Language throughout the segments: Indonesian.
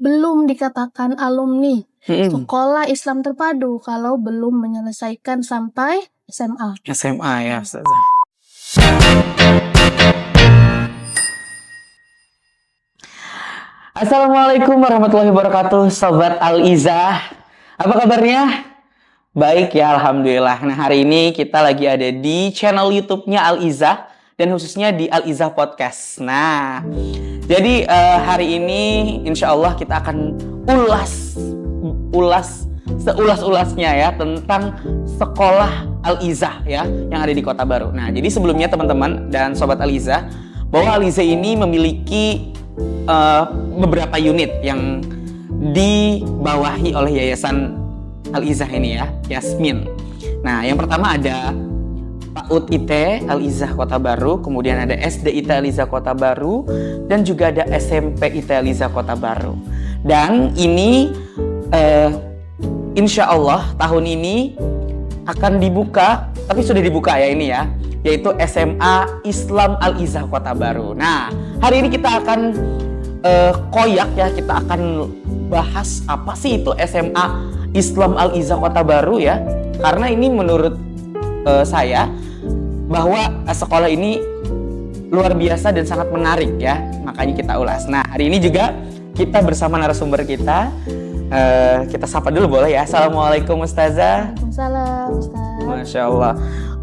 belum dikatakan alumni sekolah Islam terpadu kalau belum menyelesaikan sampai SMA. SMA ya, Ustazah. Assalamualaikum warahmatullahi wabarakatuh, Sobat Al-Izzah. Apa kabarnya? Baik ya, Alhamdulillah. Nah, hari ini kita lagi ada di channel YouTube-nya Al-Izzah dan khususnya di Al-Izzah Podcast. Nah, jadi hari ini insya Allah kita akan ulas seulas-ulasnya ya tentang sekolah Al-Izzah ya yang ada di Kota Baru. Nah, jadi sebelumnya teman-teman dan Sobat Al-Izzah, bahwa Al-Izzah ini memiliki beberapa unit yang dibawahi oleh Yayasan Al-Izzah ini ya, Yasmin. Nah, yang pertama ada PAUD IT Al-Izzah Kota Baru, kemudian ada SD IT Al-Izzah Kota Baru, dan juga ada SMP IT Al-Izzah Kota Baru. Dan ini insya Allah tahun ini akan dibuka, tapi sudah dibuka ya ini ya, yaitu SMA Islam Al-Izzah Kota Baru. Nah, hari ini kita akan koyak ya, kita akan bahas apa sih itu SMA Islam Al-Izzah Kota Baru ya, karena ini menurut saya bahwa sekolah ini luar biasa dan sangat menarik ya, makanya kita ulas. Nah, hari ini juga kita bersama narasumber kita, kita sapa dulu boleh ya. Assalamualaikum Ustazah. Waalaikumsalam Ustaz. Masya Allah.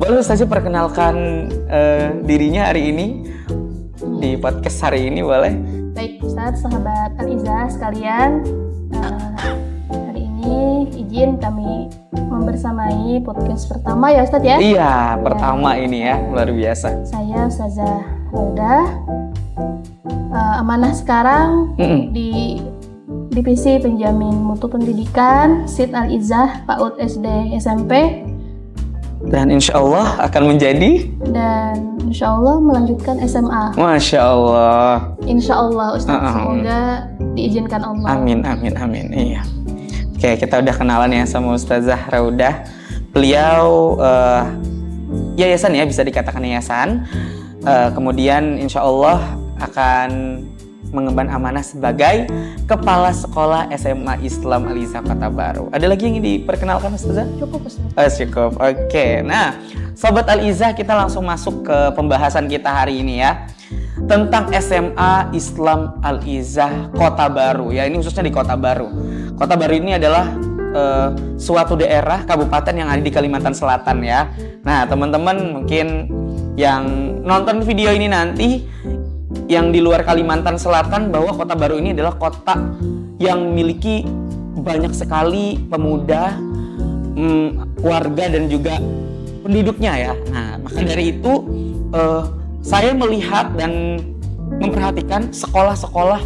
Boleh Ustazah perkenalkan dirinya hari ini di podcast hari ini, boleh? Baik Ustaz, sahabat Al-Izzah sekalian, hari ini izin kami membersamai podcast pertama ya Ustaz ya? Iya, pertama ini ya, luar biasa. Saya Ustazah Raudah, amanah sekarang di Divisi Penjamin Mutu Pendidikan SID Al-Izzah PAUD SD SMP, dan insya Allah akan menjadi, dan insya Allah melanjutkan SMA. Masya Allah. Insya Allah Ustaz, semoga diizinkan Allah. Amin, amin, amin. Iya. Oke, kita udah kenalan ya sama Ustazah Raudah. Beliau yayasan ya, bisa dikatakan yayasan. Kemudian insya Allah akan mengemban amanah sebagai Kepala Sekolah SMA Islam Al-Izzah Kota Baru. Ada lagi yang ingin diperkenalkan Ustazah? Cukup Ustaz. Cukup. Oke. Nah, Sobat Al-Izzah, kita langsung masuk ke pembahasan kita hari ini ya, tentang SMA Islam Al-Izzah Kota Baru ya. Ini khususnya di Kota Baru. Kota Baru ini adalah suatu daerah kabupaten yang ada di Kalimantan Selatan ya. Nah, teman-teman mungkin yang nonton video ini nanti yang di luar Kalimantan Selatan, bahwa Kota Baru ini adalah kota yang memiliki banyak sekali pemuda, warga dan juga penduduknya ya. Nah, maka dari itu saya melihat dan memperhatikan sekolah-sekolah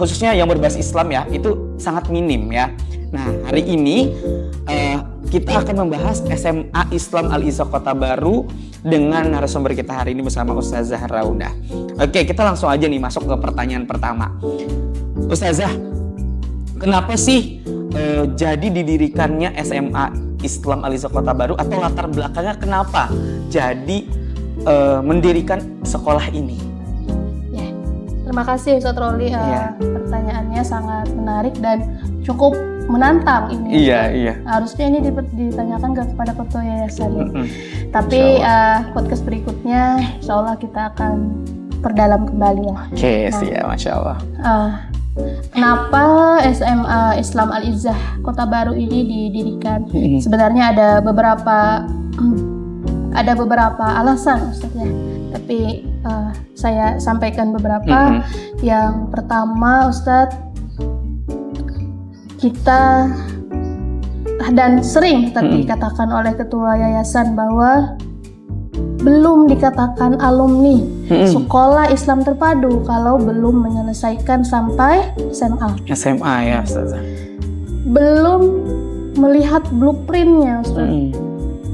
khususnya yang berbasis Islam ya, itu sangat minim ya. Nah, hari ini kita akan membahas SMA Islam Al-Izzah Kota Baru dengan narasumber kita hari ini bersama Ustazah Raudah. Oke, kita langsung aja nih masuk ke pertanyaan pertama. Ustazah, kenapa sih jadi didirikannya SMA Islam Al-Izzah Kota Baru, atau latar belakangnya kenapa jadi mendirikan sekolah ini? Ya, terima kasih Ustaz Roli. Pertanyaannya sangat menarik dan cukup menantang ini. Iya. Harusnya ini ditanyakan kepada ketua yayasan. Tapi podcast berikutnya insya Allah kita akan perdalam kembali ya. Oke, siap, Masya Allah. Kenapa SMA Islam Al-Izzah Kota Baru ini didirikan? Sebenarnya ada beberapa alasan Ustaz ya. Tapi saya sampaikan beberapa. Yang pertama Ustaz, kita dan sering dikatakan oleh ketua yayasan bahwa belum dikatakan alumni sekolah Islam terpadu kalau belum menyelesaikan sampai SMA. SMA ya Ustazah. Belum melihat blueprintnya Ustaz.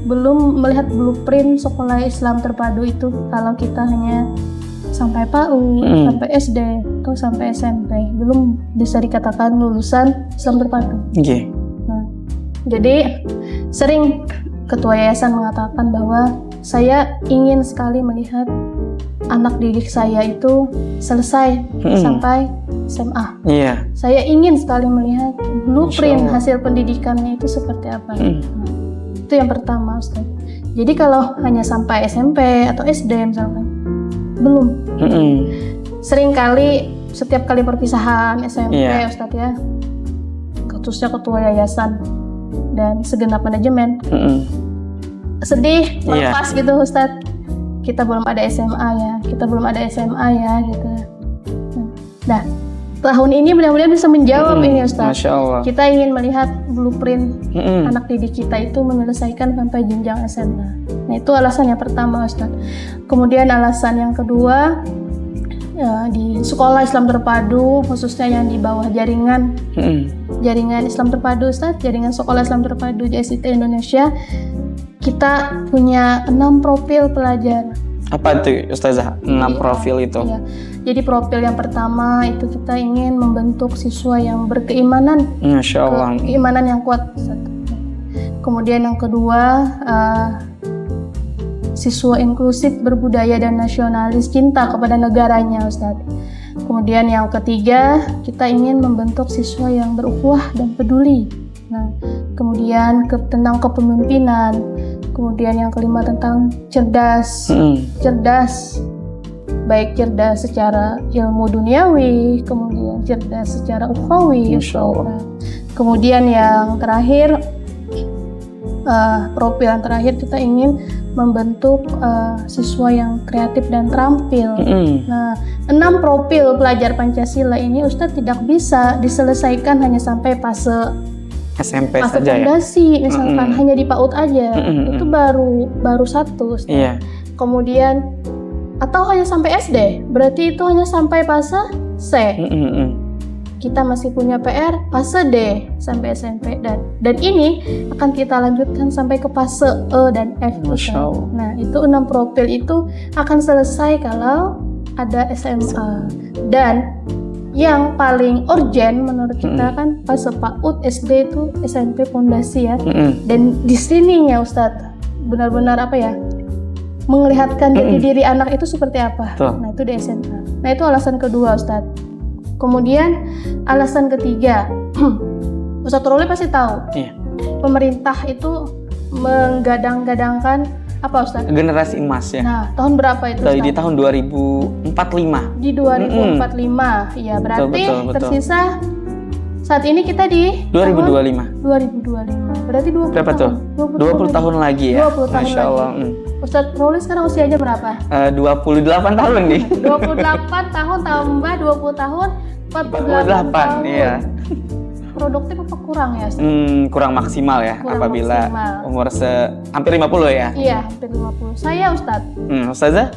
Belum melihat blueprint sekolah Islam terpadu itu kalau kita hanya sampai PAUD, sampai SD, atau sampai SMP, belum bisa dikatakan lulusan Islam terpadu. Nah, jadi sering ketua yayasan mengatakan bahwa saya ingin sekali melihat anak didik saya itu selesai sampai SMA. Iya. Saya ingin sekali melihat blueprint Masya Allah. hasil pendidikannya itu seperti apa. Nah, itu yang pertama, Ustaz. Jadi kalau hanya sampai SMP atau SD misalkan, belum. Seringkali setiap kali perpisahan SMP, Iya. Ustaz ya, khususnya ketua yayasan dan segenap manajemen, sedih, melepas gitu, Ustaz. Kita belum ada SMA ya, kita belum ada SMA ya, gitu. Nah, tahun ini benar-benar bisa menjawab ini, Ustaz. Masya Allah. Kita ingin melihat blueprint anak didik kita itu menyelesaikan sampai jenjang SMA. Nah, itu alasan yang pertama, Ustaz. Kemudian alasan yang kedua, ya, di sekolah Islam terpadu, khususnya yang di bawah jaringan Islam terpadu, Ustaz, jaringan sekolah Islam terpadu JSIT Indonesia, kita punya 6 profil pelajar. Apa itu Ustazah? 6 profil itu? Iya. Jadi profil yang pertama itu kita ingin membentuk siswa yang berkeimanan, Masya Allah. keimanan yang kuat, Ustaz. Kemudian yang kedua, siswa inklusif, berbudaya dan nasionalis, cinta kepada negaranya, Ustaz. Kemudian yang ketiga, kita ingin membentuk siswa yang berukhuwah dan peduli. Nah, kemudian tentang kepemimpinan. Kemudian yang kelima tentang cerdas. Cerdas, baik cerdas secara ilmu duniawi, kemudian cerdas secara ukhawi. Masya Allah. Kemudian yang terakhir, profil yang terakhir, kita ingin membentuk siswa yang kreatif dan terampil. Nah, 6 profil pelajar Pancasila ini, Ustadz, tidak bisa diselesaikan hanya sampai fase SMP fase saja ya? fondasi, misalkan hanya di PAUD aja. Itu baru satu, Ustadz. Iya. Kemudian atau hanya sampai SD, berarti itu hanya sampai fase C. Kita masih punya PR fase D sampai SMP, dan ini akan kita lanjutkan sampai ke fase E dan F. Masya Allah. Nah, itu 6 profil itu akan selesai kalau ada SMA. Dan yang paling urgent menurut kita kan fase PAUD, SD itu SMP fondasi ya. Dan di sininya, Ustadz, benar-benar apa ya, melihatkan jati diri anak itu seperti apa. Nah, itu di SMA. Nah, itu alasan kedua, Ustadz. Kemudian alasan ketiga, Ustadz Roli pasti tahu, pemerintah itu menggadang-gadangkan apa, Ustadz? Generasi emas ya. Nah, tahun berapa itu, Ustadz? Di tahun 2045. Di 2045, ya berarti Betul. tersisa saat ini kita di 2025. 2025, berarti 20 Berapa tahun. tuh? 20 tahun lagi ya. 20 tahun Masya Allah. Ustadz Roli sekarang usianya berapa? 28 tahun nih. 28 tahun tambah 20 tahun, 48 tahun. Iya. Produktif apa kurang ya, Ustadz? Kurang maksimal ya, Kurang apabila maksimal. umur hampir 50 ya. Iya, hampir 50. Saya, Ustadz, Ustazah?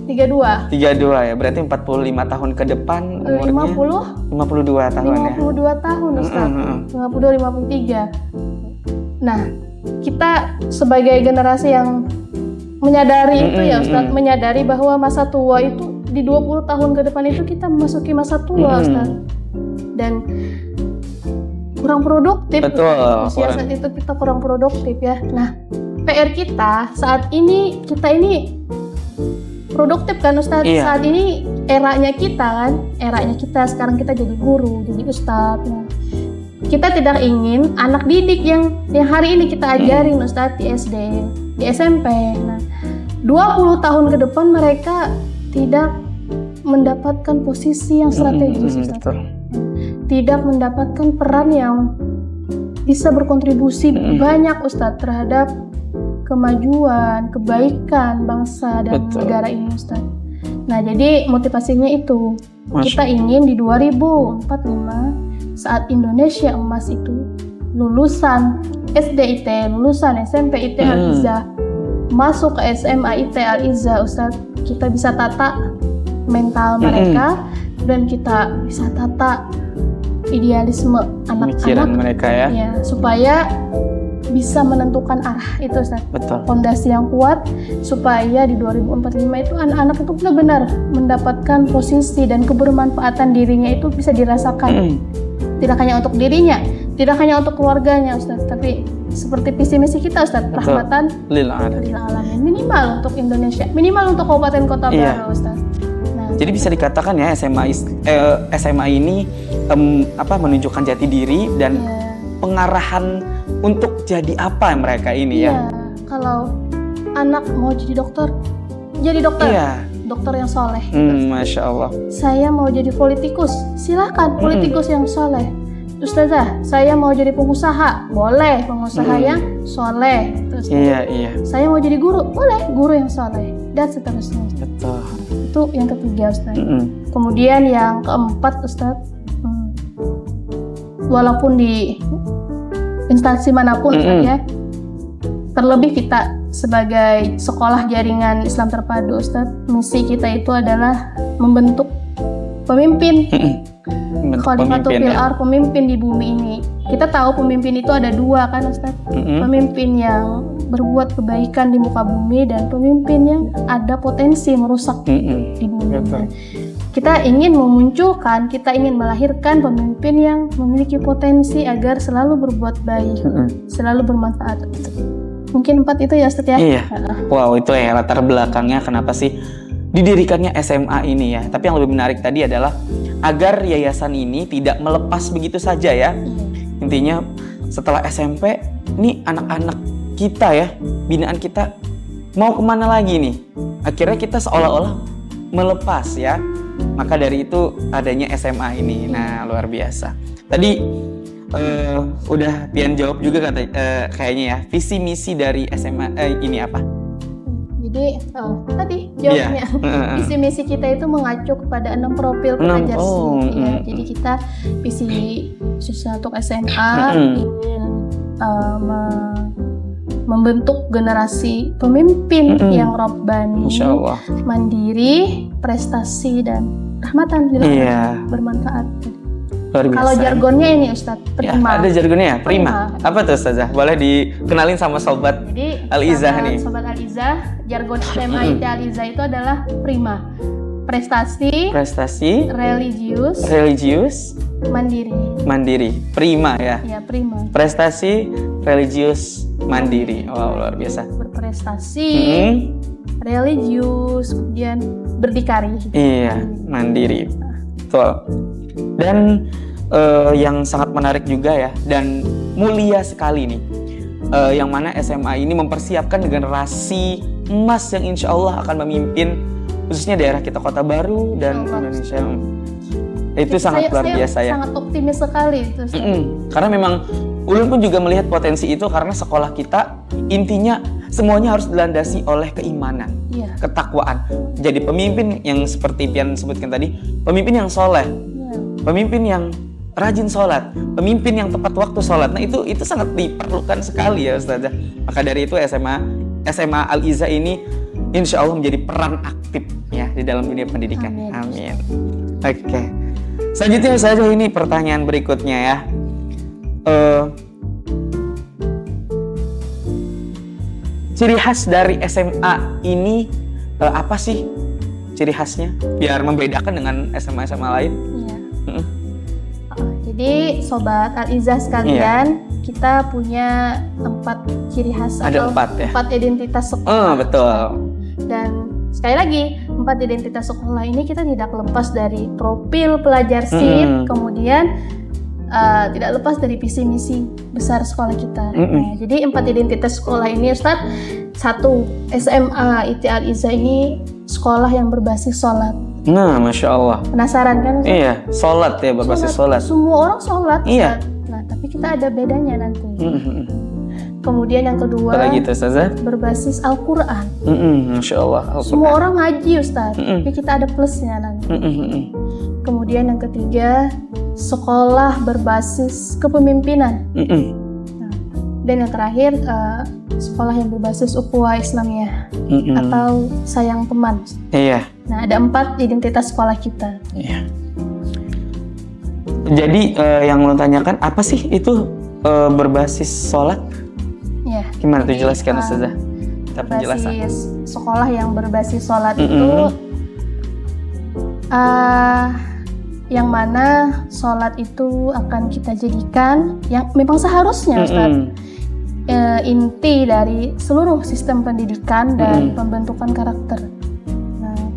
32. 32 ya, berarti 45 tahun ke depan umurnya 52 tahun ya. 52 tahun, Ustadz. 52, 53. Nah, kita sebagai generasi yang menyadari itu ya, Ustadz, menyadari bahwa masa tua itu di 20 tahun ke depan itu kita memasuki masa tua, Ustadz. Dan kurang produktif. Betul. Usia saat itu kita kurang produktif ya. Nah, PR kita saat ini, kita ini produktif kan, Ustadz? Iya. Saat ini eranya kita sekarang kita jadi guru, jadi ustadz. Nah, kita tidak ingin anak didik yang hari ini kita ajarin, Ustadz, di SD, di SMP. Nah, 20 tahun ke depan mereka tidak mendapatkan posisi yang strategis, Ustadz. Betul. Tidak mendapatkan peran yang bisa berkontribusi banyak, Ustadz, terhadap kemajuan, kebaikan bangsa dan negara ini, Ustadz. Nah, jadi motivasinya itu, kita ingin di 2045 saat Indonesia emas itu, lulusan SD IT, lulusan SMP IT Al-Izzah, masuk ke SMA IT Al-Izzah, Ustadz, kita bisa tata mental mereka dan kita bisa tata idealisme pemikiran anak-anak mereka ya, supaya bisa menentukan arah itu, Ustaz. Betul. Fondasi yang kuat supaya di 2045 itu anak-anak itu benar-benar mendapatkan posisi dan kebermanfaatan dirinya itu bisa dirasakan. Tidak hanya untuk dirinya, tidak hanya untuk keluarganya Ustaz, tapi seperti visi misi kita Ustaz, rahmatan lil alamin, minimal untuk Indonesia, minimal untuk Kabupaten Kota Baru Ustaz. Nah, jadi bisa dikatakan ya SMA ini menunjukkan jati diri dan pengarahan untuk jadi apa mereka ini ya. Kalau anak mau jadi dokter, jadi dokter. Dokter yang soleh. Masya Allah. Saya mau jadi politikus, silakan politikus yang soleh. Ustazah, saya mau jadi pengusaha, boleh pengusaha yang soleh. Terus, saya mau jadi guru, boleh guru yang soleh, dan seterusnya. Betul. Itu yang ketiga Ustaz. Kemudian yang keempat Ustaz, walaupun di instansi manapun ya, terlebih kita sebagai sekolah jaringan Islam terpadu Ustaz, misi kita itu adalah membentuk pemimpin. Khalifatul fil ardh, pemimpin di bumi ini. Kita tahu pemimpin itu ada dua kan Ustaz. Pemimpin yang berbuat kebaikan di muka bumi dan pemimpin yang ada potensi merusak di bumi. Kita ingin memunculkan, kita ingin melahirkan pemimpin yang memiliki potensi agar selalu berbuat baik, selalu bermanfaat. Mungkin 4 itu ya Ustaz ya? Iya. Wow, itu ya latar belakangnya kenapa sih didirikannya SMA ini ya. Tapi yang lebih menarik tadi adalah agar yayasan ini tidak melepas begitu saja ya. Intinya setelah SMP, nih anak-anak kita ya, binaan kita mau kemana lagi nih? Akhirnya kita seolah-olah melepas ya. Maka dari itu adanya SMA ini. Nah, luar biasa. Tadi udah Pian jawab juga kayaknya ya, visi misi dari SMA ini apa? Jadi tadi jawabnya visi misi kita itu mengacu kepada 6 profil pelajar ya. Jadi kita visi khususnya untuk SMA ingin membentuk generasi pemimpin yang robbani, mandiri, prestasi dan rahmatan bermanfaat. Kalau jargonnya ini Ustadz, prima. Ya, ada jargonnya ya, prima. Apa tuh Ustazah? Boleh dikenalin sama sobat Al-Izah nih. Sobat Al-Izah, jargon SMA IT Al-Izah itu adalah prima. Prestasi, religius, mandiri. Prima ya. Iya, prima. Prestasi, religius, mandiri. Wow, luar biasa. Berprestasi, religius, kemudian berdikari. Iya, mandiri. Betul. Dan yang sangat menarik juga ya, dan mulia sekali nih, yang mana SMA ini mempersiapkan generasi emas yang insya Allah akan memimpin khususnya daerah kita Kota Baru dan Indonesia. Itu sangat luar biasa ya. Sangat optimis sekali itu. Karena memang Ulun pun juga melihat potensi itu karena sekolah kita intinya semuanya harus dilandasi oleh keimanan, ketakwaan. Jadi pemimpin yang seperti Pian sebutkan tadi, pemimpin yang soleh, pemimpin yang rajin sholat, pemimpin yang tepat waktu sholat. Nah itu sangat diperlukan sekali ya Ustazah. Maka dari itu SMA Al-Izah ini insya Allah menjadi peran aktif ya di dalam dunia pendidikan. Amin. Oke. Selanjutnya Ustazah, ini pertanyaan berikutnya ya. Ciri khas dari SMA ini apa sih ciri khasnya biar membedakan dengan SMA-SMA lain? Jadi Sobat Al-Izah sekalian, kita punya 4 ciri khas. Ada 4 ya? 4 identitas sekolah. Betul. Dan sekali lagi, 4 identitas sekolah ini kita tidak lepas dari profil pelajar SIP, kemudian tidak lepas dari visi misi besar sekolah kita. Nah, jadi 4 identitas sekolah ini Ustadz, 1, SMA IT Al-Izah ini sekolah yang berbasis sholat. Nah, Masya Allah. Penasaran kan Ustadz? Iya, sholat ya, berbasis sholat. Semua orang sholat Ustadz. Iya. Nah, tapi kita ada bedanya nanti. Kemudian yang kedua, apalagi itu Ustazah? Berbasis Al-Quran. Masya Allah. Semua orang ngaji Ustadz, tapi kita ada plusnya nanti. Kemudian yang ketiga, sekolah berbasis kepemimpinan. Nah, dan yang terakhir, sekolah yang berbasis ukhuwah Islamiyah atau sayang teman. Iya. Nah, ada 4 identitas sekolah kita. Iya. Jadi yang lo tanyakan apa sih itu berbasis sholat? Ya. Gimana tuh jelaskan Ustazah? Kita penjelasan. Sekolah yang berbasis sholat itu yang mana sholat itu akan kita jadikan yang memang seharusnya Ustaz inti dari seluruh sistem pendidikan dan pembentukan karakter. Nah,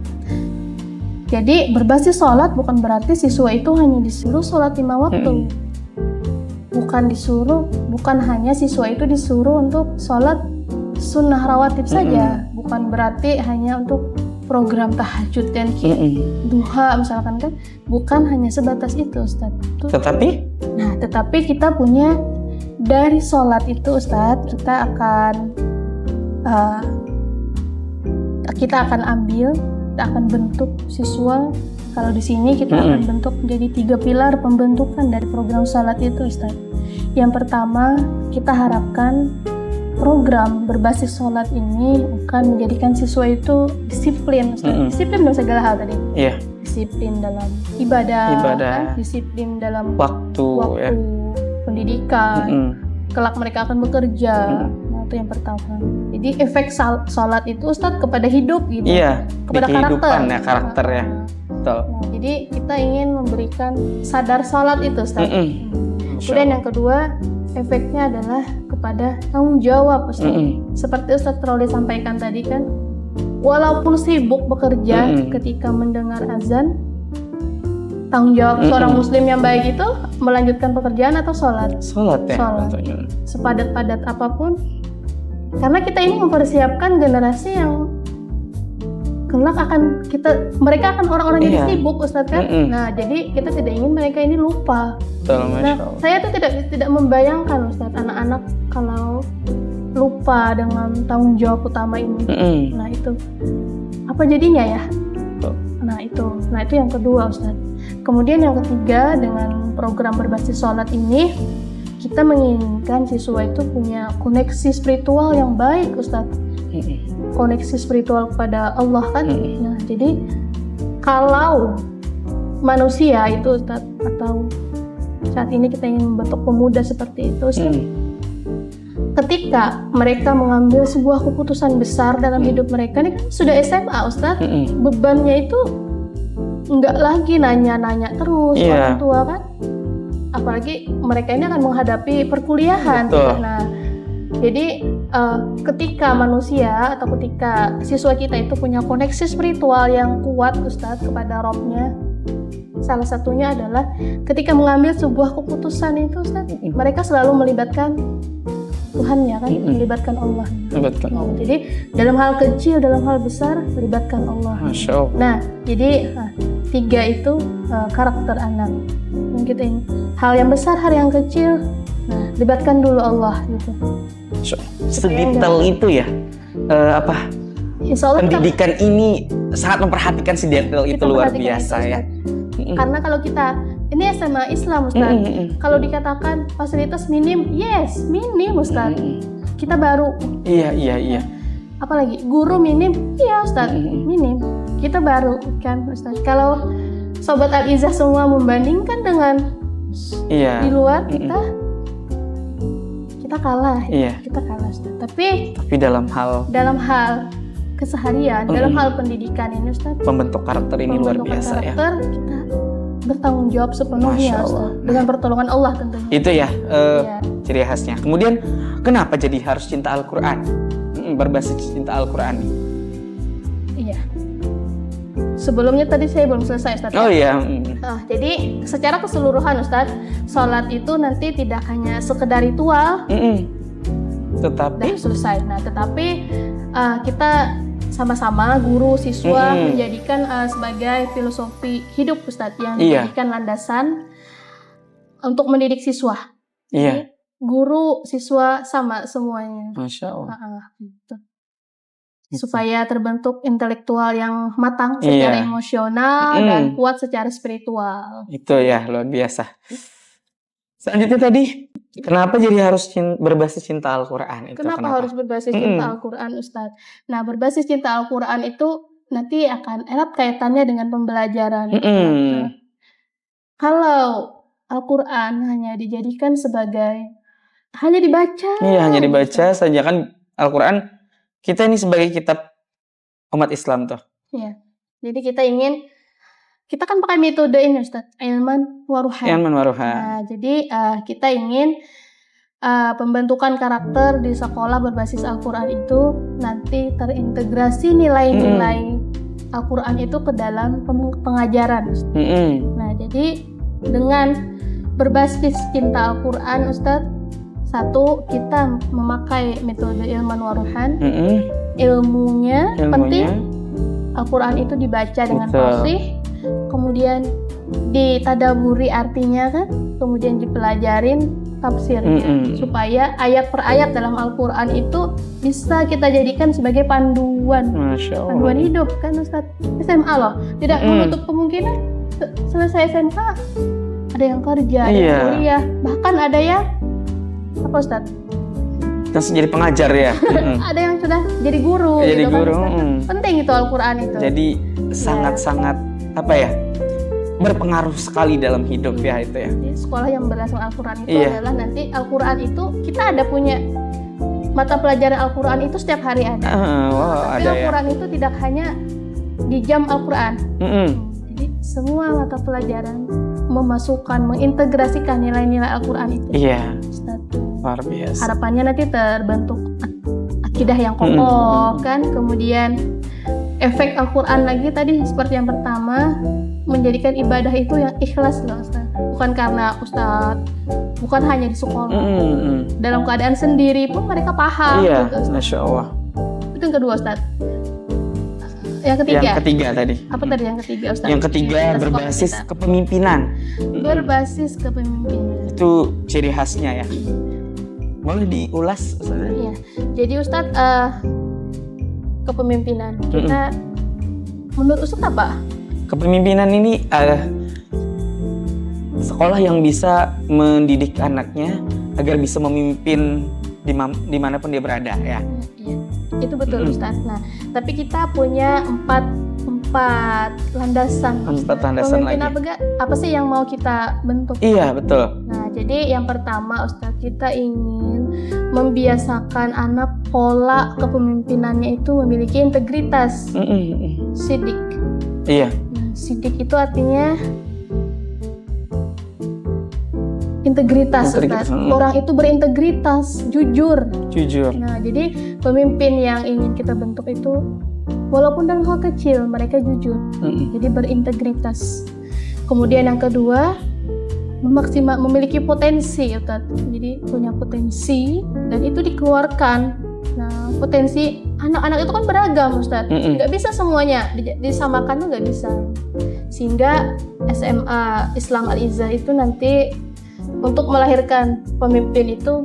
jadi berbasis sholat bukan berarti siswa itu hanya disuruh sholat 5 waktu. Bukan hanya siswa itu disuruh untuk sholat sunnah rawatib saja. Bukan berarti hanya untuk program tahajud dan duha misalkan kan. Bukan hanya sebatas itu Ustaz. Tetapi kita punya dari sholat itu Ustaz, kita akan ambil, kita akan bentuk siswa. Kalau di sini kita akan bentuk menjadi 3 pilar pembentukan dari program sholat itu Ustaz. Yang pertama, kita harapkan program berbasis sholat ini akan menjadikan siswa itu disiplin Ustaz. Disiplin dalam segala hal tadi. Disiplin dalam ibadah. Disiplin dalam waktu ya. Pendidikan, kelak mereka akan bekerja. Nah, itu yang pertama. Jadi efek sholat itu Ustaz kepada hidup gitu. Kepada karakter ya. Betul. Nah, jadi kita ingin memberikan sadar sholat itu Ustaz. Kemudian yang kedua, efeknya adalah kepada tanggung jawab Ustaz. Seperti Ustaz Trolle sampaikan tadi kan, walaupun sibuk bekerja ketika mendengar azan, tanggung jawab seorang muslim yang baik itu melanjutkan pekerjaan atau sholat? Sholat ya. Sepadat-padat apapun. Karena kita ini mempersiapkan generasi yang kelak mereka akan orang-orang yang sibuk Ustaz kan. Nah, jadi kita tidak ingin mereka ini lupa. Saya tuh tidak membayangkan Ustaz anak-anak kalau lupa dengan tanggung jawab utama ini. Nah, itu apa jadinya ya? Nah, itu yang kedua Ustaz. Kemudian yang ketiga, dengan program berbasis sholat ini kita menginginkan siswa itu punya koneksi spiritual yang baik Ustaz. Koneksi spiritual kepada Allah kan. Nah, jadi kalau manusia itu Ustaz, atau saat ini kita ingin membentuk pemuda seperti itu Ustaz, ketika mereka mengambil sebuah keputusan besar dalam hidup mereka, ini kan sudah SMA Ustaz, bebannya itu nggak lagi nanya-nanya terus orang tua kan, apalagi mereka ini akan menghadapi perkuliahan. Nah, jadi ketika manusia atau ketika siswa kita itu punya koneksi spiritual yang kuat Ustaz kepada Robnya, salah satunya adalah ketika mengambil sebuah keputusan itu Ustaz, mereka selalu melibatkan Tuhannya kan, melibatkan Allah. Jadi dalam hal kecil, dalam hal besar, melibatkan Allah. Masya Allah. Nah, jadi 3 itu karakter anak. Yang kita ini hal yang besar, hal yang kecil, nah libatkan dulu Allah gitu. Sedetail itu ya. Pendidikan ini sangat memperhatikan si detail itu, luar biasa itu, ya. Karena kalau kita ini SMA Islam Ustaz, kalau dikatakan fasilitas minim, minim Ustaz. Kita baru. Iya. Apalagi guru minim, iya Ustaz, minim. Kita baru kan Ustaz. Kalau Sobat Al-Izzah semua membandingkan dengan di luar, kita kalah. Kita kalah Ustaz. Tapi dalam hal keseharian, dalam hal pendidikan ini Ustaz, pembentuk karakter ini luar biasa ya. Kita bertanggung jawab sepenuhnya Ustaz, dengan pertolongan Allah tentunya. Itu ya, ciri khasnya. Kemudian kenapa jadi harus cinta Al-Quran? Berbasis cinta Al-Quran nih. Iya. Sebelumnya tadi saya belum selesai Ustaz. Oh iya. Jadi secara keseluruhan Ustaz, sholat itu nanti tidak hanya sekedar ritual, tetapi selesai. Nah, tetapi kita sama-sama guru siswa menjadikan sebagai filosofi hidup Ustaz yang dijadikan landasan untuk mendidik siswa. Jadi, guru siswa sama semuanya. Masya Allah. Gitu. Supaya terbentuk intelektual yang matang secara emosional dan kuat secara spiritual. Itu ya, luar biasa. Selanjutnya tadi, kenapa jadi harus berbasis cinta Al-Quran? Kenapa harus berbasis cinta Al-Quran Ustaz? Nah, berbasis cinta Al-Quran itu nanti akan erat kaitannya dengan pembelajaran. Nah, kalau Al-Quran hanya dijadikan sebagai hanya dibaca. Hanya dibaca saja kan. Al-Quran kita ini sebagai kitab umat Islam tuh. Iya. Jadi kita ingin kita kan pakai metode ini Ustadz, ilman waruhan. Ilman waruhan. Nah, jadi kita ingin pembentukan karakter di sekolah berbasis Al-Quran itu nanti terintegrasi nilai-nilai Al-Quran itu ke dalam pengajaran. Nah, jadi dengan berbasis cinta Al-Quran Ustadz, satu, kita memakai metode ilman waruhan. Ilmunya penting, Al-Quran itu dibaca dengan fasih, kemudian ditadaburi artinya kan, kemudian dipelajarin tafsirnya, supaya ayat per ayat dalam Al-Quran itu bisa kita jadikan sebagai panduan, panduan hidup kan Ustadz. SMA loh, tidak menutup kemungkinan selesai SMA ada yang kerja, ada yang kuliah, bahkan ada yang apa Ustadz? Langsung jadi pengajar ya. Ada yang sudah jadi guru. Jadi gitu guru. Kan, penting itu Al-Quran itu. Jadi sangat-sangat apa ya? Berpengaruh sekali dalam hidup ya itu ya. Jadi sekolah yang berdasarkan Al-Quran itu adalah nanti Al-Quran itu kita ada punya mata pelajaran Al-Quran itu setiap hari ada. Tapi ada Al-Quran itu tidak hanya di jam Al-Quran. Jadi semua mata pelajaran memasukkan, mengintegrasikan nilai-nilai Al-Quran itu. Iya. Luar biasa. Harapannya nanti terbentuk akidah yang kokoh kan, kemudian efek Al-Quran lagi tadi seperti yang pertama, menjadikan ibadah itu yang ikhlas loh Ustaz. Bukan karena Ustaz, bukan hanya di sekolah, dalam keadaan sendiri pun mereka paham. Iya, gitu, Masya Allah. Itu yang kedua Ustaz. Yang ketiga? Yang ketiga tadi. Apa tadi yang ketiga Ustaz? Yang ketiga berbasis kepemimpinan. Berbasis kepemimpinan. Itu ciri khasnya ya. Boleh diulas Ustaz? Iya. Jadi Ustaz, kepemimpinan kita menurut Ustaz apa? Kepemimpinan ini sekolah yang bisa mendidik anaknya agar bisa memimpin dimanapun dia berada ya. Iya. Itu betul Ustaz. Nah, tapi kita punya empat landasan. Empat landasan lagi. Apa sih yang mau kita bentuk? Iya, betul. Nah, jadi yang pertama Ustaz, kita ingin membiasakan anak pola kepemimpinannya itu memiliki integritas. Sidik. Iya. Sidik itu artinya integritas. Orang itu berintegritas, jujur. Nah, jadi pemimpin yang ingin kita bentuk itu walaupun dalam hal kecil mereka jujur. Jadi berintegritas. Kemudian yang kedua, memiliki potensi, Ustaz. Jadi punya potensi dan itu dikeluarkan. Nah, potensi anak-anak itu kan beragam, Ustaz. Nggak bisa semuanya disamakan tuh nggak bisa. Sehingga SMA Islam Al-Izzah itu nanti untuk melahirkan pemimpin itu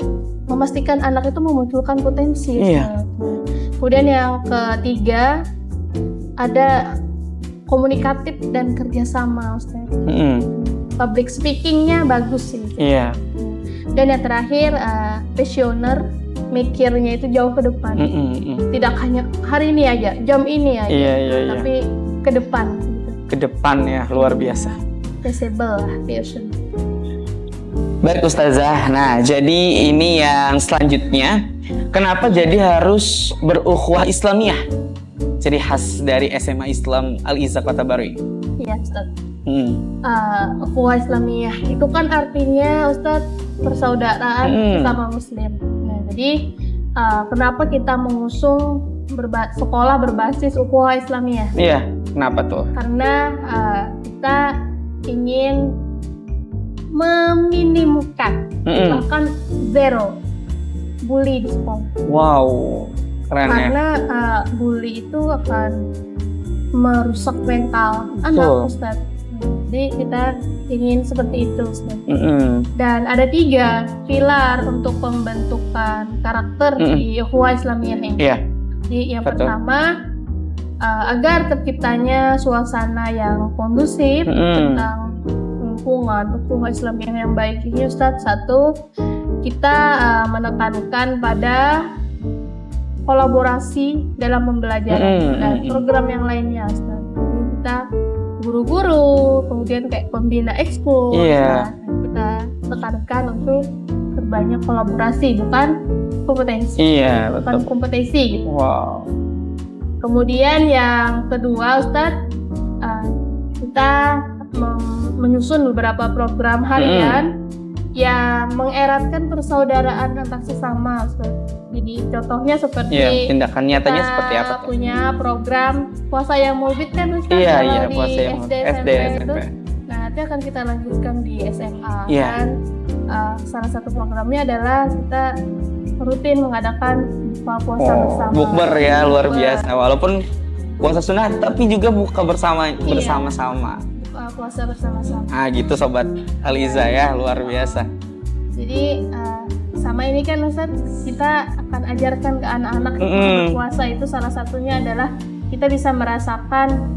memastikan anak itu memunculkan potensi. Kemudian yang ketiga ada komunikatif dan kerjasama, Ustaz. Public speakingnya bagus sih. Dan yang terakhir passioner, mikirnya itu jauh ke depan. Tidak hanya hari ini aja, jam ini aja, tapi ke depan. Gitu. Ke depan ya, luar biasa. Visible lah, passion. Baik Ustazah, nah jadi ini yang selanjutnya, kenapa jadi harus berukhuwah Islamiyah? Ciri khas dari SMA Islam Al-Izzah Kota Baru ini. Iya Ustaz. Ukhuwah Islamiyah itu kan artinya Ustaz persaudaraan sesama Muslim. Nah jadi kenapa kita mengusung sekolah berbasis ukhuwah Islamiyah? Iya, kenapa tuh? Karena kita ingin meminimumkan bahkan zero bully di sekolah. Wow, keren. Karena bully itu akan merusak mental anak, Ustaz. Jadi kita ingin seperti itu, Ustaz. Dan ada 3 pilar untuk pembentukan karakter di ukhuwah Islamiyah ini. Jadi yang pertama, agar terciptanya suasana yang kondusif tentang lingkungan Islamiyah yang baik ini, Ustaz. 1, kita menekankan pada kolaborasi dalam pembelajaran dan program yang lainnya, Ustaz. Jadi kita guru-guru, kemudian kayak pembina ekskul, kita tekankan untuk terbanyak kolaborasi, bukan kompetensi. Bukan kompetisi gitu. Wow. Kemudian yang kedua, Ustaz, kita menyusun beberapa program harian yang mengeratkan persaudaraan antar sesama, Ustaz. Jadi contohnya seperti tindakan nyatanya kita seperti apa tuh? punya program puasa yang mulbit kan, Ustaz, Iya, kalau puasa di yang SD, SD, SMP itu. SMP. Nah, nanti akan kita lanjutkan di SMA. Iya. Dan salah satu programnya adalah kita rutin mengadakan buka puasa bersama. Bukber ya, luar Bukber. biasa. Walaupun puasa sunnah, tapi juga buka bersama-sama. Buka puasa bersama-sama. Ah gitu Sobat Al-Izzah ya, luar biasa. Jadi sama ini kan Ustaz, kita akan ajarkan ke anak-anak berpuasa itu salah satunya adalah kita bisa merasakan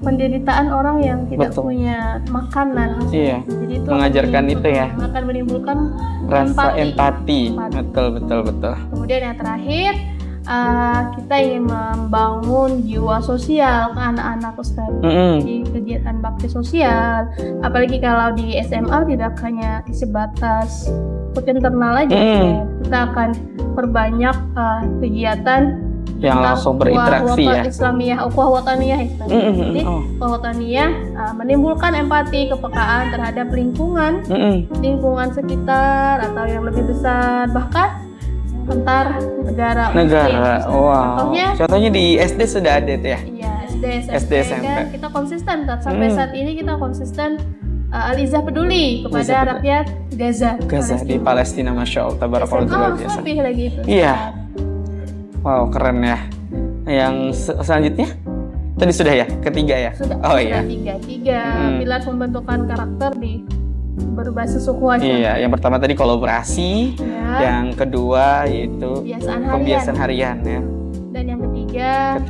penderitaan orang yang tidak Betul. punya makanan. Iya. Jadi itu Mengajarkan itu ya. akan menimbulkan Rasa empati. Betul. Kemudian yang terakhir kita ingin membangun jiwa sosial ke anak-anak, Ustaz. Di kegiatan bakti sosial, apalagi kalau di SMA tidak hanya sebatas internal aja, Ustaz. Kita akan perbanyak kegiatan Yang langsung berinteraksi ya. Islamiyah, ukhuwah wataniyah, Ustaz. Jadi ukhuwah wataniyah menimbulkan empati, kepekaan terhadap lingkungan sekitar atau yang lebih besar, bahkan antar negara. Wow. Contohnya di SD sudah ada tuh ya. Iya, SD, SMP. Dan kita konsisten sampai saat ini kita konsisten Al-Izzah peduli kepada rakyat Gaza di Palestina, Masya Allah, tabarakallah, luar biasa. Lebih lagi itu. Iya. Wow, keren ya. Yang selanjutnya tadi sudah ya, ketiga ya. Sudah tiga pilar pembentukan karakter di berbasis ukhuwah. Iya, yang pertama tadi kolaborasi, yang kedua yaitu kebiasaan harian ya. Dan yang ketiga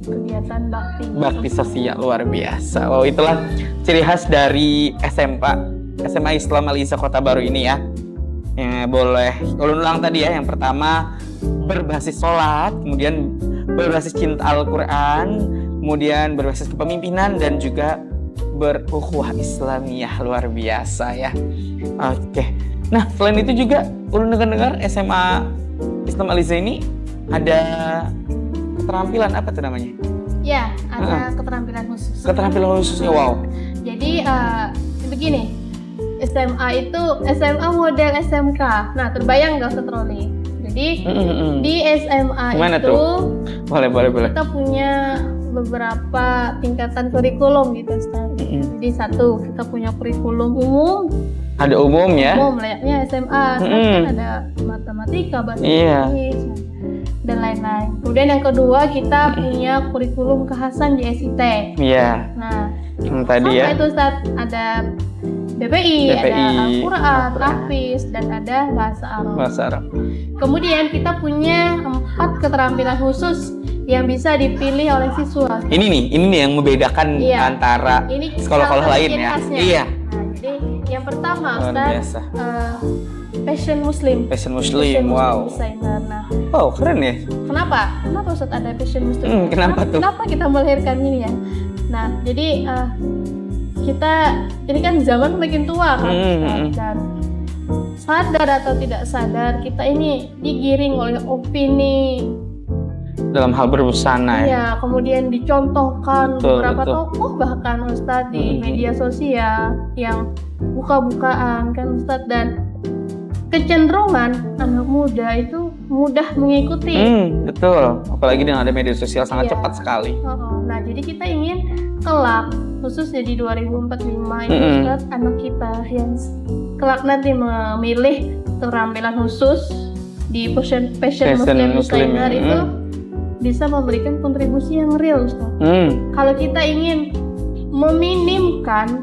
kegiatan bakti sosial, luar biasa. Wow, itulah ciri khas dari SMA Islam Al-Izzah Kota Baru ini ya. Boleh ulang tadi ya. Yang pertama berbasis sholat, kemudian berbasis cinta Al-Quran, kemudian berbasis kepemimpinan, dan juga berukhuwah Islamiyah, luar biasa ya. Oke. Nah, selain itu juga ulun dengar SMA Islam Al-Izzah ini ada keterampilan apa tuh namanya? Ya, ada keterampilan khusus. Keterampilan khususnya, wow. Jadi begini, SMA model SMK. Nah, terbayang nggak Ustaz Roli? Jadi di SMA gimana itu boleh. Kita punya beberapa tingkatan kurikulum gitu, Ustaz. Jadi satu, kita punya kurikulum umum. Ada umum ya? Umum layaknya SMA. Kan ada matematika, bahasa Inggris, dan lain-lain. Kemudian yang kedua, kita punya kurikulum kekhasan JSIT. Iya. Nah, tadi ya. Itu Ustaz, ada BPI, ada Al-Quran, Hafiz, dan ada bahasa Arab. Kemudian kita punya 4 keterampilan khusus yang bisa dipilih oleh siswa. Ini nih yang membedakan antara sekolah-sekolah lain ya. Iya. Nah, jadi yang pertama Ustaz, Passion Muslim, wow. Designer. Nah, wow, keren ya. Kenapa Ustaz ada Passion Muslim? Kenapa tuh? Kenapa kita melahirkan ini ya? Nah, jadi kita ini kan zaman makin tua kan, dan sadar atau tidak sadar kita ini digiring oleh opini dalam hal berbusana ya. Iya, kemudian dicontohkan beberapa tokoh bahkan Ustadz di media sosial yang buka-bukaan kan Ustadz, dan kecenderungan anak muda itu mudah mengikuti. Betul, apalagi dengan ada media sosial sangat cepat sekali. Nah, jadi kita ingin kelak, khususnya di 2045 ini Ustadz, anak kita yang kelak nanti memilih keterampilan khusus di Passion Muslim Designer itu bisa memberikan kontribusi yang real, Ustaz. Kalau kita ingin meminimkan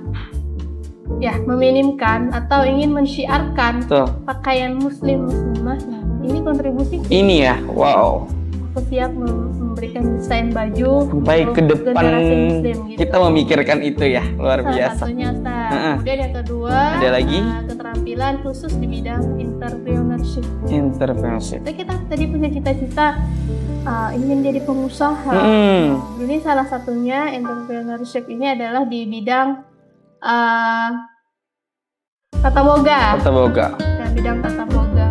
atau ingin mensyiarkan pakaian muslimah, ini kontribusi. Ini ya, wow. Aku siap memberikan desain baju baik ke depan Muslim, gitu. Kita memikirkan itu ya, luar biasa. Satunya, Ustaz. Kemudian yang kedua, ada lagi keterampilan khusus di bidang entrepreneurship. Kita tadi punya cita-cita ingin jadi pengusaha. Ini salah satunya entrepreneurship ini adalah di bidang tata boga. Dan bidang tata boga,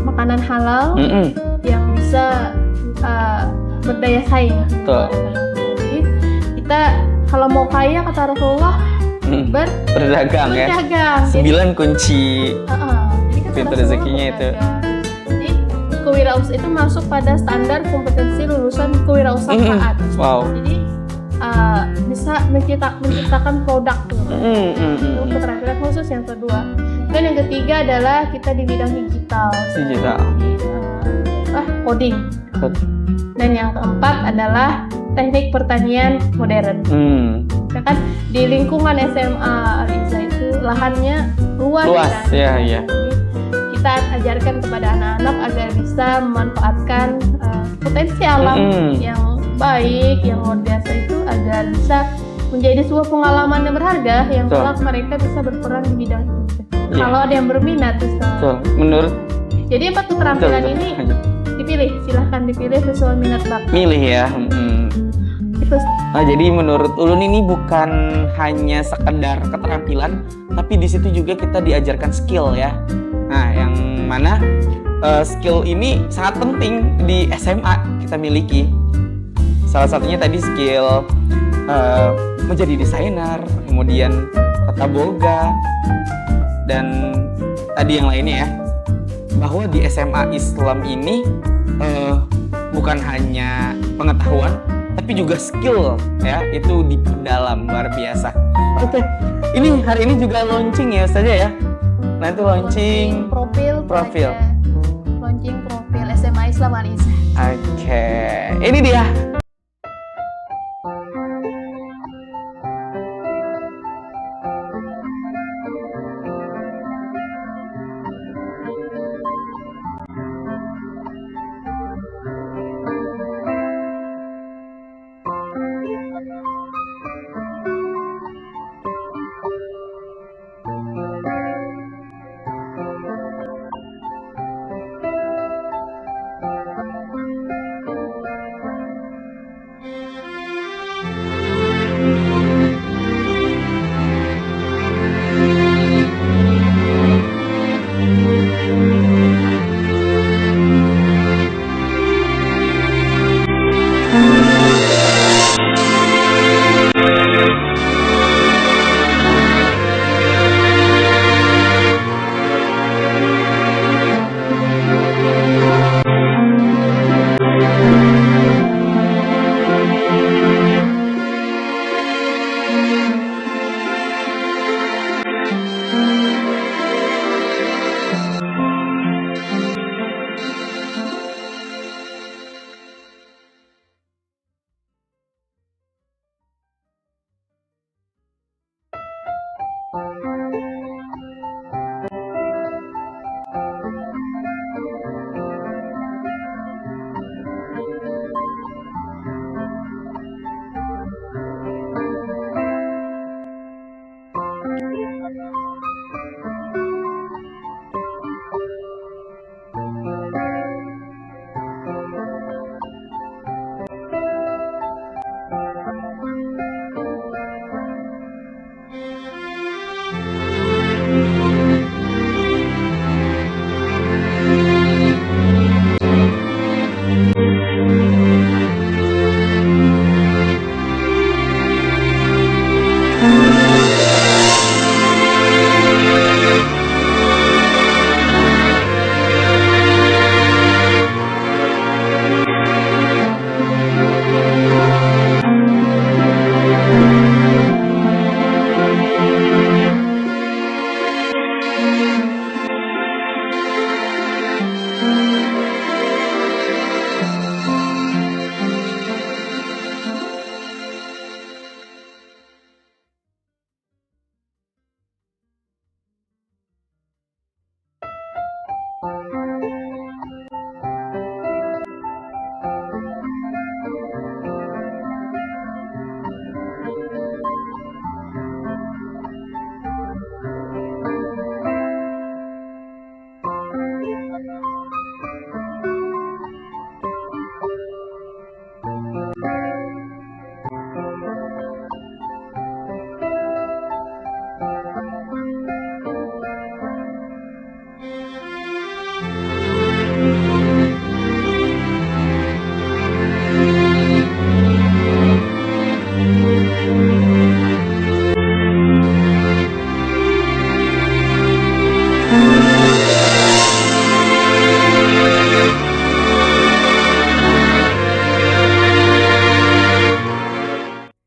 makanan halal yang bisa berdaya saing. Betul. Jadi kita kalau mau kaya kata Rasulullah berdagang ya. berdagang. 9 kunci Jadi kata pintu Rasulullah rezekinya itu. berdagang. Jadi kewirausahaan itu masuk pada standar kompetensi lulusan kewirausahaan. Wow. Jadi bisa menciptakan produk tuh. Itu keterampilan khusus yang kedua. Dan yang ketiga adalah kita di bidang digital. Digital. Coding. Dan yang keempat adalah teknik pertanian modern. Ya kan di lingkungan SMA Al-Izzah itu lahannya luas kan? Ya. Jadi kita ajarkan kepada anak-anak agar bisa memanfaatkan potensi alam yang baik, yang luar biasa itu agar bisa menjadi sebuah pengalaman yang berharga yang kelak mereka bisa berperan di bidang itu. Kalau ada yang berminat bisa. Menurut. Jadi 4 keterampilan ini dipilih, silahkan dipilih sesuai minat bakat. Milih ya. Itu. Nah, jadi menurut Ulun ini bukan hanya sekedar keterampilan, tapi di situ juga kita diajarkan skill ya. Nah, yang mana skill ini sangat penting di SMA kita miliki. Salah satunya tadi skill menjadi desainer, kemudian tata boga, dan tadi yang lainnya ya. Bahwa di SMA Islam ini bukan hanya pengetahuan, tapi juga skill ya, itu diperdalam luar biasa. Oke, ini hari ini juga launching ya Ustazah ya. Nah itu launching profil. Launching profil SMA Islam Al-Izzah. Oke, ini dia.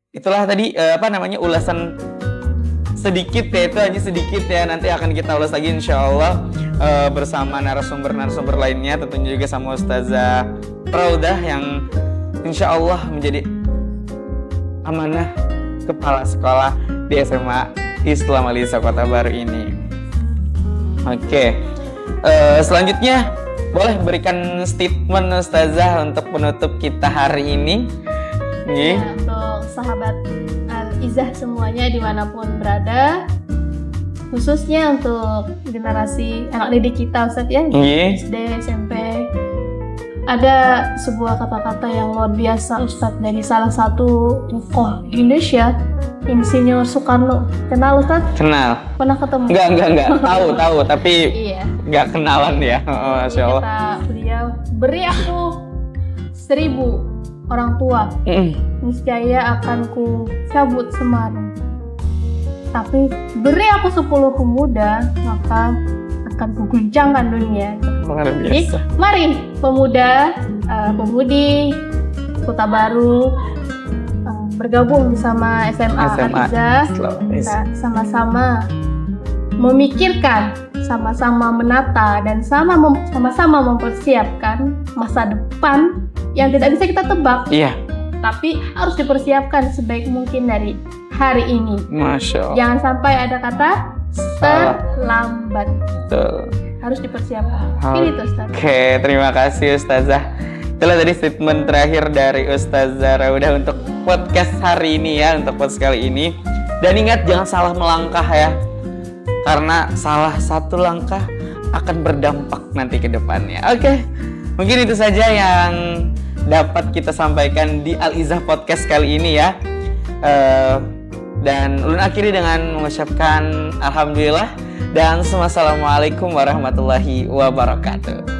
Itulah tadi ulasan sedikit ya, itu hanya sedikit ya. Nanti akan kita ulas lagi insya Allah bersama narasumber lainnya, tentunya juga sama Ustazah Raudah yang insya Allah menjadi amanah kepala sekolah di SMA Islam Al-Izzah Kota Baru ini. Oke, selanjutnya boleh berikan statement Ustazah untuk penutup kita hari ini. Ya, untuk sahabat Al-Izzah semuanya dimanapun berada, khususnya untuk generasi anak didik kita Ustaz ya, SD, SMP, ada sebuah kata-kata yang luar biasa Ustaz dari salah satu tokoh Indonesia, Insinyur Soekarno. Kenal Ustaz? Kenal. Pernah ketemu? Enggak. Tahu tapi iya. Enggak kenalan ya. Masya Allah. Kata beliau, beri aku 1000 orang tua, niscaya akan ku cabut semalam. Tapi beri aku 10 pemuda, maka akan ku guncangkan dunia. Luar biasa. Jadi, mari pemuda, pemudi Kota Baru bergabung sama SMA Al-Izzah. Kita sama-sama memikirkan, sama-sama menata, dan sama-sama mempersiapkan masa depan yang tidak bisa kita tebak. Iya. Tapi harus dipersiapkan sebaik mungkin dari hari ini. Masya Allah. Jangan sampai ada kata terlambat. Betul. Harus dipersiapkan. Ini tuh Ustaz. Oke, terima kasih Ustazah. Itulah tadi statement terakhir dari Ustazah Raudah untuk podcast hari ini ya, untuk podcast kali ini. Dan ingat, jangan salah melangkah ya. Karena salah satu langkah akan berdampak nanti ke depannya. Oke, mungkin itu saja yang dapat kita sampaikan di Al-Izzah Podcast kali ini ya. Dan ulun akhiri dengan mengucapkan Alhamdulillah dan Assalamualaikum warahmatullahi wabarakatuh.